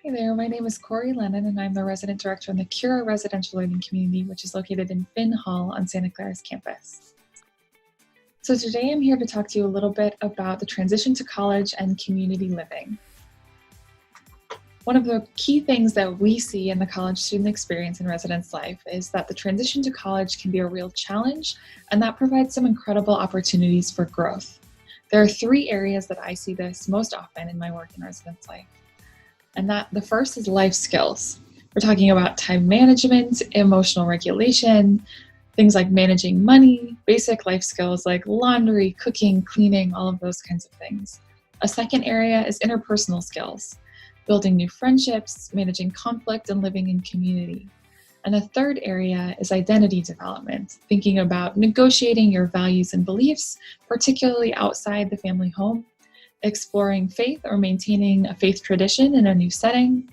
Hi there, my name is Corey Lennon and I'm the resident director in the Cura Residential Learning Community, which is located in Finn Hall on Santa Clara's campus. So today I'm here to talk to you a little bit about the transition to college and community living. One of the key things that we see in the college student experience in residence life is that the transition to college can be a real challenge, and that provides some incredible opportunities for growth. There are three areas that I see this most often in my work in residence life. And the first is life skills. We're talking about time management, emotional regulation, things like managing money, basic life skills like laundry, cooking, cleaning, all of those kinds of things. A second area is interpersonal skills, building new friendships, managing conflict, and living in community. And a third area is identity development, thinking about negotiating your values and beliefs, particularly outside the family home, exploring faith or maintaining a faith tradition in a new setting,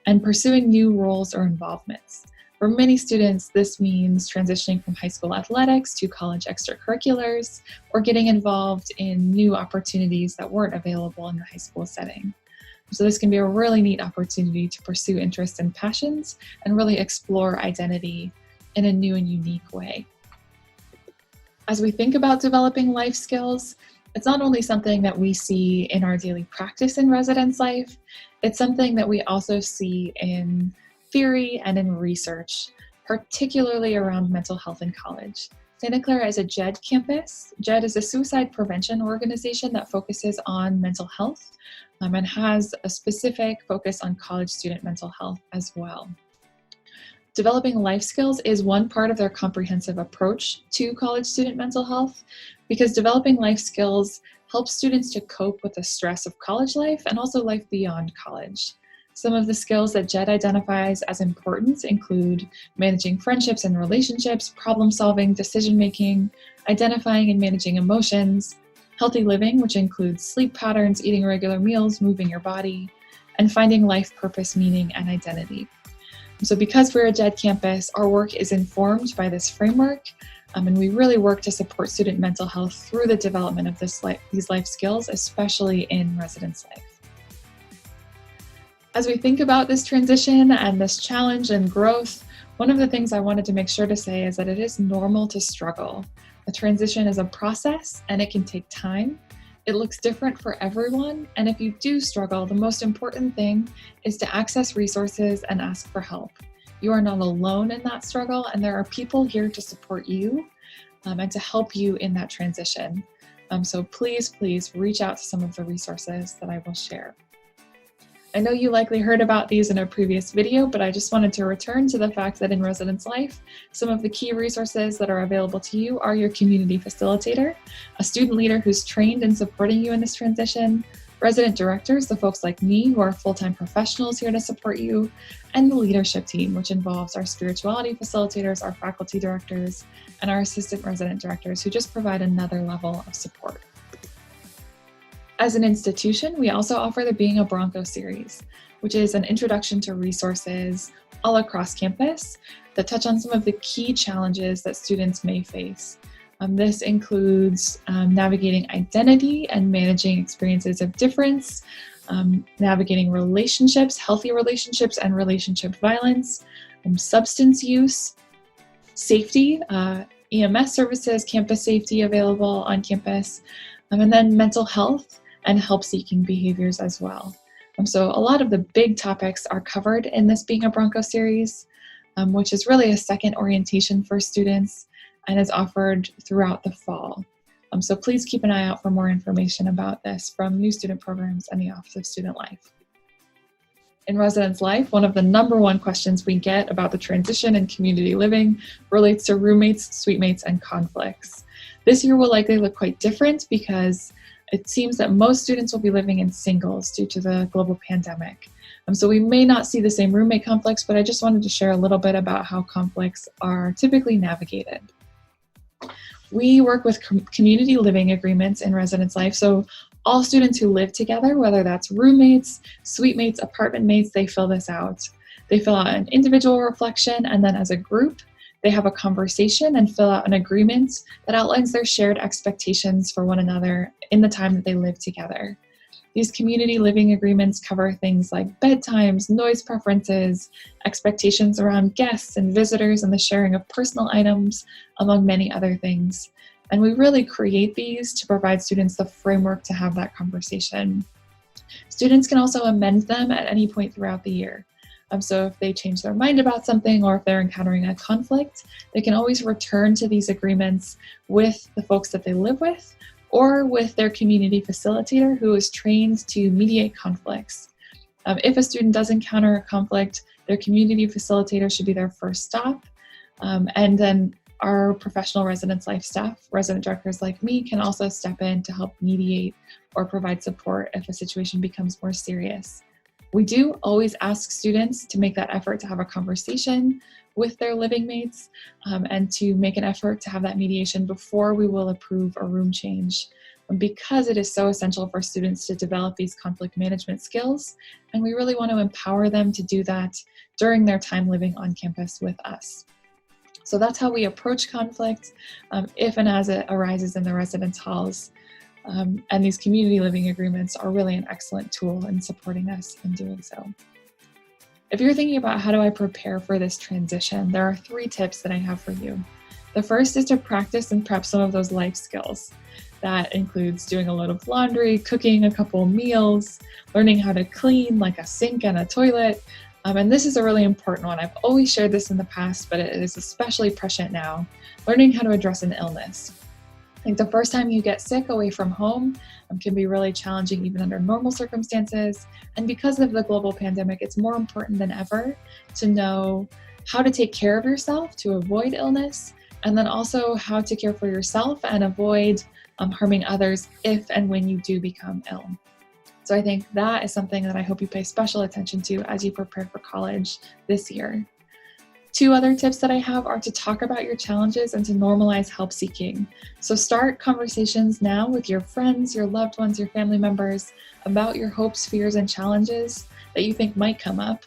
and pursuing new roles or involvements. For many students, this means transitioning from high school athletics to college extracurriculars, or getting involved in new opportunities that weren't available in the high school setting. So this can be a really neat opportunity to pursue interests and passions and really explore identity in a new and unique way. As we think about developing life skills, it's not only something that we see in our daily practice in residence life, it's something that we also see in theory and in research, particularly around mental health in college. Santa Clara is a JED campus. JED is a suicide prevention organization that focuses on mental health and has a specific focus on college student mental health as well. Developing life skills is one part of their comprehensive approach to college student mental health, because developing life skills helps students to cope with the stress of college life and also life beyond college. Some of the skills that JED identifies as important include managing friendships and relationships, problem solving, decision making, identifying and managing emotions, healthy living, which includes sleep patterns, eating regular meals, moving your body, and finding life purpose, meaning, and identity. So because we're a JED campus, our work is informed by this framework, and we really work to support student mental health through the development of these life skills, especially in residence life. As we think about this transition and this challenge and growth, one of the things I wanted to make sure to say is that it is normal to struggle. A transition is a process and it can take time. It looks different for everyone, and if you do struggle, the most important thing is to access resources and ask for help. You are not alone in that struggle, and there are people here to support you and to help you in that transition. So please reach out to some of the resources that I will share. I know you likely heard about these in a previous video, but I just wanted to return to the fact that in residence life, some of the key resources that are available to you are your community facilitator, a student leader who's trained in supporting you in this transition, resident directors, the folks like me who are full-time professionals here to support you, and the leadership team, which involves our spirituality facilitators, our faculty directors, and our assistant resident directors who just provide another level of support. As an institution, we also offer the Being a Bronco series, which is an introduction to resources all across campus that touch on some of the key challenges that students may face. This includes navigating identity and managing experiences of difference, navigating relationships, healthy relationships and relationship violence, substance use, safety, EMS services, campus safety available on campus, and then mental health and help-seeking behaviors as well. So a lot of the big topics are covered in this Being a Bronco series, which is really a second orientation for students and is offered throughout the fall. So please keep an eye out for more information about this from new student programs and the Office of Student Life. In residence life, one of the number one questions we get about the transition and community living relates to roommates, suite mates, and conflicts. This year will likely look quite different because it seems that most students will be living in singles due to the global pandemic. So we may not see the same roommate conflicts, but I just wanted to share a little bit about how conflicts are typically navigated. We work with community living agreements in residence life, so all students who live together, whether that's roommates, suite mates, apartment mates, they fill this out. They fill out an individual reflection, and then as a group, they have a conversation and fill out an agreement that outlines their shared expectations for one another in the time that they live together. These community living agreements cover things like bedtimes, noise preferences, expectations around guests and visitors, and the sharing of personal items, among many other things. And we really create these to provide students the framework to have that conversation. Students can also amend them at any point throughout the year. So if they change their mind about something or if they're encountering a conflict, they can always return to these agreements with the folks that they live with or with their community facilitator who is trained to mediate conflicts. If a student does encounter a conflict, their community facilitator should be their first stop. And then our professional residence life staff, resident directors like me, can also step in to help mediate or provide support if a situation becomes more serious. We do always ask students to make that effort to have a conversation with their living mates and to make an effort to have that mediation before we will approve a room change, because it is so essential for students to develop these conflict management skills, and we really want to empower them to do that during their time living on campus with us. So that's how we approach conflict if and as it arises in the residence halls. And these community living agreements are really an excellent tool in supporting us in doing so. If you're thinking about how do I prepare for this transition, there are 3 tips that I have for you. The first is to practice and prep some of those life skills. That includes doing a load of laundry, cooking a couple meals, learning how to clean like a sink and a toilet. And this is a really important one. I've always shared this in the past, but it is especially prescient now. Learning how to address an illness. I think the first time you get sick away from home can be really challenging even under normal circumstances. And because of the global pandemic, it's more important than ever to know how to take care of yourself to avoid illness, and then also how to care for yourself and avoid harming others if and when you do become ill. So I think that is something that I hope you pay special attention to as you prepare for college this year. 2 other tips that I have are to talk about your challenges and to normalize help seeking. So start conversations now with your friends, your loved ones, your family members about your hopes, fears, and challenges that you think might come up.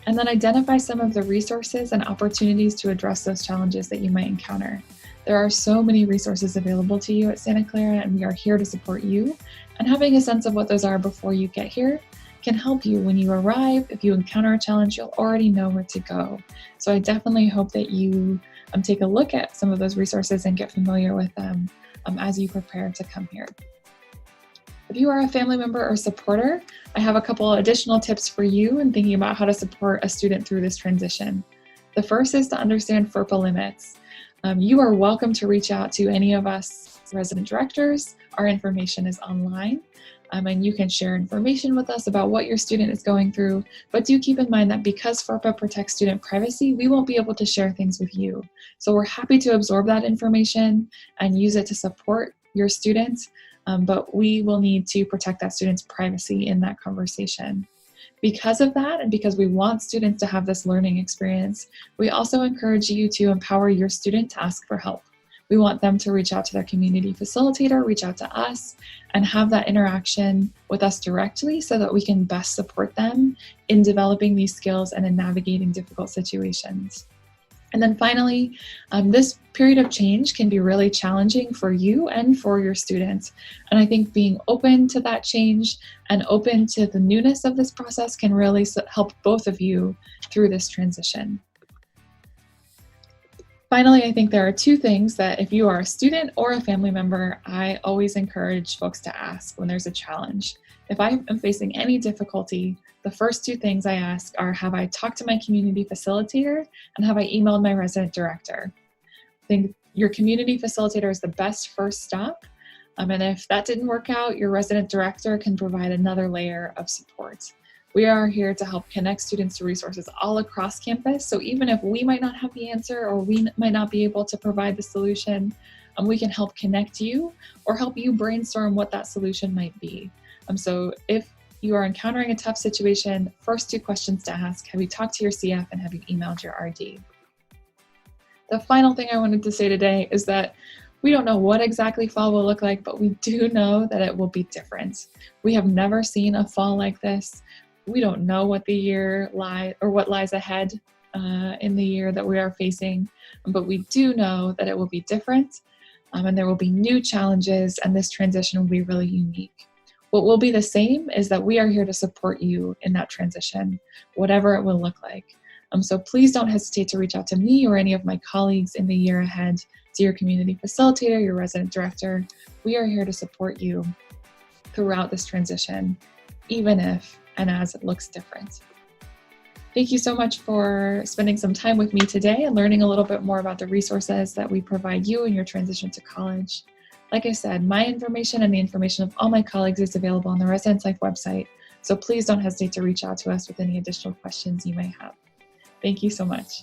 And then identify some of the resources and opportunities to address those challenges that you might encounter. There are so many resources available to you at Santa Clara, and we are here to support you. And having a sense of what those are before you get here can help you when you arrive. If you encounter a challenge, you'll already know where to go. So I definitely hope that you take a look at some of those resources and get familiar with them as you prepare to come here. If you are a family member or supporter, I have a couple additional tips for you in thinking about how to support a student through this transition. The first is to understand FERPA limits. You are welcome to reach out to any of us resident directors. Our information is online, and you can share information with us about what your student is going through. But do keep in mind that because FERPA protects student privacy, we won't be able to share things with you. So we're happy to absorb that information and use it to support your students, but we will need to protect that student's privacy in that conversation. Because of that, and because we want students to have this learning experience, we also encourage you to empower your student to ask for help. We want them to reach out to their community facilitator, reach out to us, and have that interaction with us directly so that we can best support them in developing these skills and in navigating difficult situations. And then finally, this period of change can be really challenging for you and for your students. And I think being open to that change and open to the newness of this process can really help both of you through this transition. Finally, I think there are 2 things that if you are a student or a family member, I always encourage folks to ask when there's a challenge. If I am facing any difficulty, the first 2 things I ask are, have I talked to my community facilitator, and have I emailed my resident director? I think your community facilitator is the best first stop. And if that didn't work out, your resident director can provide another layer of support. We are here to help connect students to resources all across campus. So even if we might not have the answer or we might not be able to provide the solution, we can help connect you or help you brainstorm what that solution might be. So if you are encountering a tough situation, first 2 questions to ask: have you talked to your CF and have you emailed your RD? The final thing I wanted to say today is that we don't know what exactly fall will look like, but we do know that it will be different. We have never seen a fall like this. We don't know what the year what lies ahead in the year that we are facing, but we do know that it will be different, and there will be new challenges, and this transition will be really unique. What will be the same is that we are here to support you in that transition, whatever it will look like. So please don't hesitate to reach out to me or any of my colleagues in the year ahead, to your community facilitator, your resident director. We are here to support you throughout this transition, even if and as it looks different. Thank you so much for spending some time with me today and learning a little bit more about the resources that we provide you in your transition to college. Like I said, my information and the information of all my colleagues is available on the Residence Life website, so please don't hesitate to reach out to us with any additional questions you may have. Thank you so much.